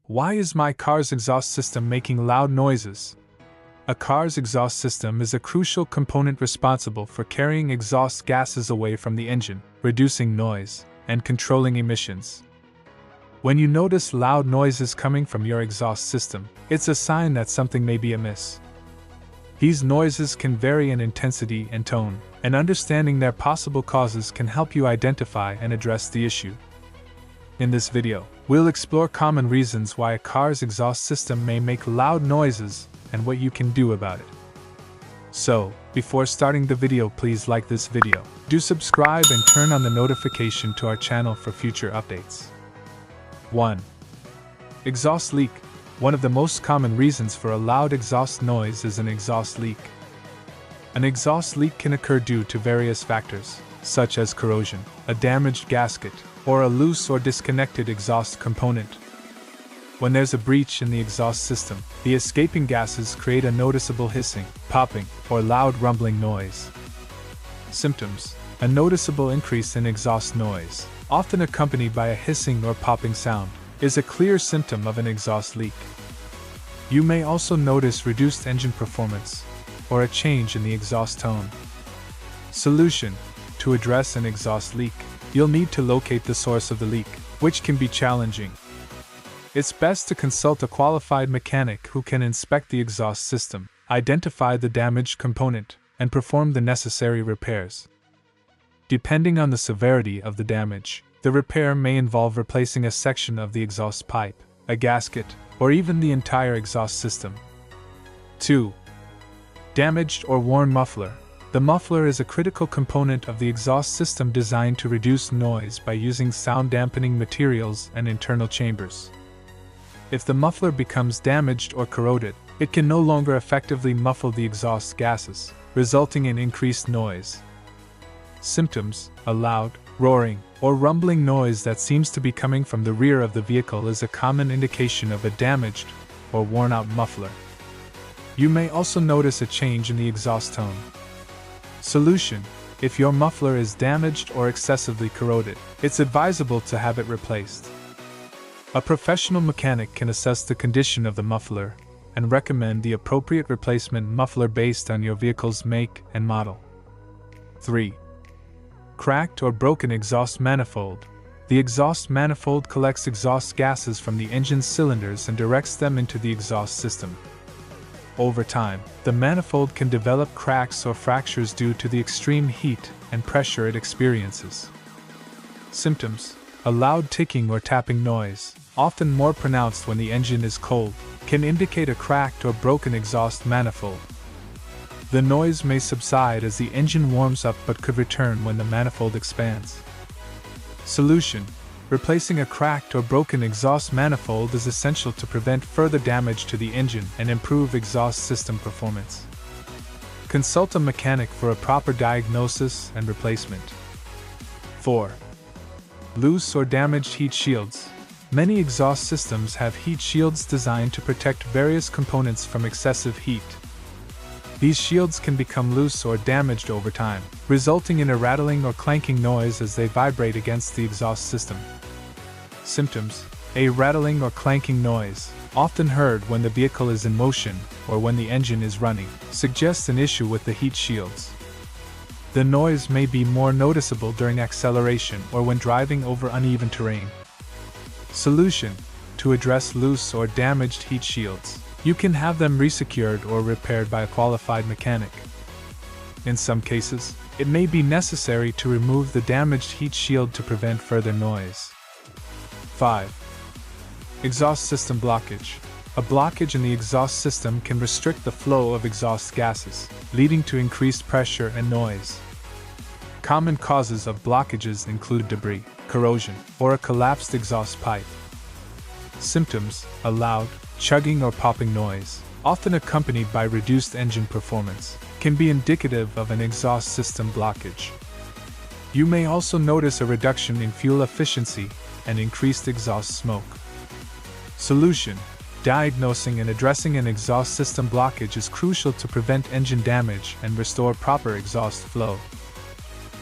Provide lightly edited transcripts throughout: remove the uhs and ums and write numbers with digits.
Why is my car's exhaust system making loud noises? A car's exhaust system is a crucial component responsible for carrying exhaust gases away from the engine, reducing noise, and controlling emissions. When you notice loud noises coming from your exhaust system, it's a sign that something may be amiss. These noises can vary in intensity and tone, and understanding their possible causes can help you identify and address the issue. In this video, we'll explore common reasons why a car's exhaust system may make loud noises and what you can do about it. So, before starting the video, please like this video, do subscribe and turn on the notification to our channel for future updates. 1. Exhaust leak. One of the most common reasons for a loud exhaust noise is an exhaust leak. An exhaust leak can occur due to various factors, such as corrosion, a damaged gasket, or a loose or disconnected exhaust component. When there's a breach in the exhaust system, the escaping gases create a noticeable hissing, popping, or loud rumbling noise. Symptoms: a noticeable increase in exhaust noise, often accompanied by a hissing or popping sound, is a clear symptom of an exhaust leak. You may also notice reduced engine performance, or a change in the exhaust tone. Solution: to address an exhaust leak, you'll need to locate the source of the leak, which can be challenging. It's best to consult a qualified mechanic who can inspect the exhaust system, identify the damaged component, and perform the necessary repairs. Depending on the severity of the damage, the repair may involve replacing a section of the exhaust pipe, a gasket, or even the entire exhaust system. 2. Damaged or worn muffler. The muffler is a critical component of the exhaust system designed to reduce noise by using sound-dampening materials and internal chambers. If the muffler becomes damaged or corroded, it can no longer effectively muffle the exhaust gases, resulting in increased noise. Symptoms: a loud, roaring, or rumbling noise that seems to be coming from the rear of the vehicle is a common indication of a damaged or worn-out muffler. You may also notice a change in the exhaust tone. Solution: if your muffler is damaged or excessively corroded, it's advisable to have it replaced. A professional mechanic can assess the condition of the muffler and recommend the appropriate replacement muffler based on your vehicle's make and model. 3. Cracked or broken exhaust manifold. The exhaust manifold collects exhaust gases from the engine's cylinders and directs them into the exhaust system. Over time, the manifold can develop cracks or fractures due to the extreme heat and pressure it experiences. Symptoms: a loud ticking or tapping noise, often more pronounced when the engine is cold, can indicate a cracked or broken exhaust manifold. The noise may subside as the engine warms up but could return when the manifold expands. Solution: replacing a cracked or broken exhaust manifold is essential to prevent further damage to the engine and improve exhaust system performance. Consult a mechanic for a proper diagnosis and replacement. 4. Loose or damaged heat shields. Many exhaust systems have heat shields designed to protect various components from excessive heat. These shields can become loose or damaged over time, resulting in a rattling or clanking noise as they vibrate against the exhaust system. Symptoms: a rattling or clanking noise, often heard when the vehicle is in motion or when the engine is running, suggests an issue with the heat shields. The noise may be more noticeable during acceleration or when driving over uneven terrain. Solution: to address loose or damaged heat shields, you can have them resecured or repaired by a qualified mechanic. In some cases, it may be necessary to remove the damaged heat shield to prevent further noise. 5. Exhaust system blockage. A blockage in the exhaust system can restrict the flow of exhaust gases, leading to increased pressure and noise. Common causes of blockages include debris, corrosion, or a collapsed exhaust pipe. Symptoms: a loud, chugging or popping noise, often accompanied by reduced engine performance, can be indicative of an exhaust system blockage. You may also notice a reduction in fuel efficiency and increased exhaust smoke. Solution: diagnosing and addressing an exhaust system blockage is crucial to prevent engine damage and restore proper exhaust flow.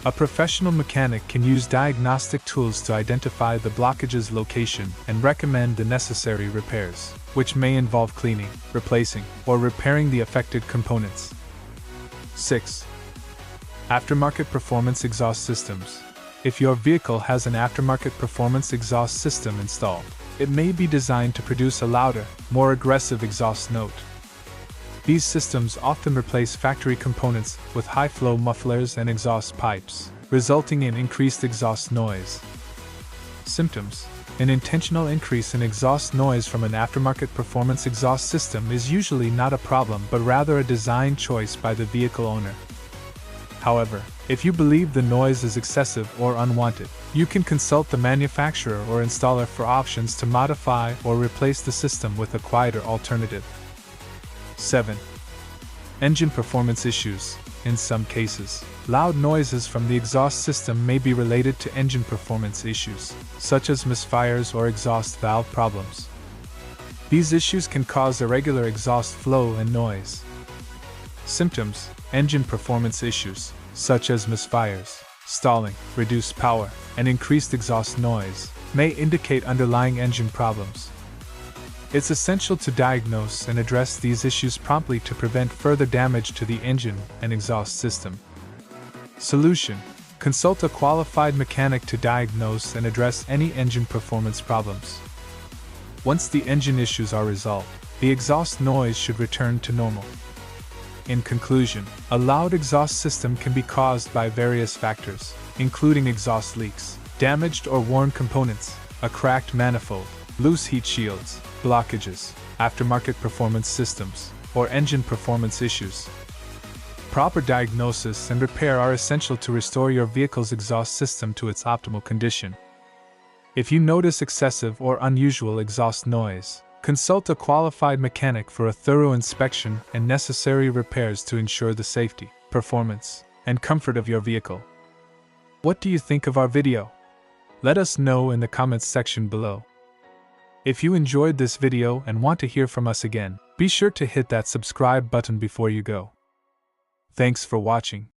A professional mechanic can use diagnostic tools to identify the blockage's location and recommend the necessary repairs, which may involve cleaning, replacing, or repairing the affected components. 6. Aftermarket performance exhaust systems. If your vehicle has an aftermarket performance exhaust system installed, it may be designed to produce a louder, more aggressive exhaust note. These systems often replace factory components with high-flow mufflers and exhaust pipes, resulting in increased exhaust noise. Symptoms: an intentional increase in exhaust noise from an aftermarket performance exhaust system is usually not a problem but rather a design choice by the vehicle owner. However, if you believe the noise is excessive or unwanted, you can consult the manufacturer or installer for options to modify or replace the system with a quieter alternative. 7. Engine performance issues. In some cases, loud noises from the exhaust system may be related to engine performance issues, such as misfires or exhaust valve problems. These issues can cause irregular exhaust flow and noise. Symptoms: engine performance issues, such as misfires, stalling, reduced power, and increased exhaust noise, may indicate underlying engine problems. It's essential to diagnose and address these issues promptly to prevent further damage to the engine and exhaust system. Solution: consult a qualified mechanic to diagnose and address any engine performance problems. Once the engine issues are resolved, the exhaust noise should return to normal. In conclusion, a loud exhaust system can be caused by various factors, including exhaust leaks, damaged or worn components, a cracked manifold, loose heat shields, blockages, aftermarket performance systems, or engine performance issues. Proper diagnosis and repair are essential to restore your vehicle's exhaust system to its optimal condition. If you notice excessive or unusual exhaust noise, consult a qualified mechanic for a thorough inspection and necessary repairs to ensure the safety, performance, and comfort of your vehicle. What do you think of our video? Let us know in the comments section below. If you enjoyed this video and want to hear from us again, be sure to hit that subscribe button before you go. Thanks for watching.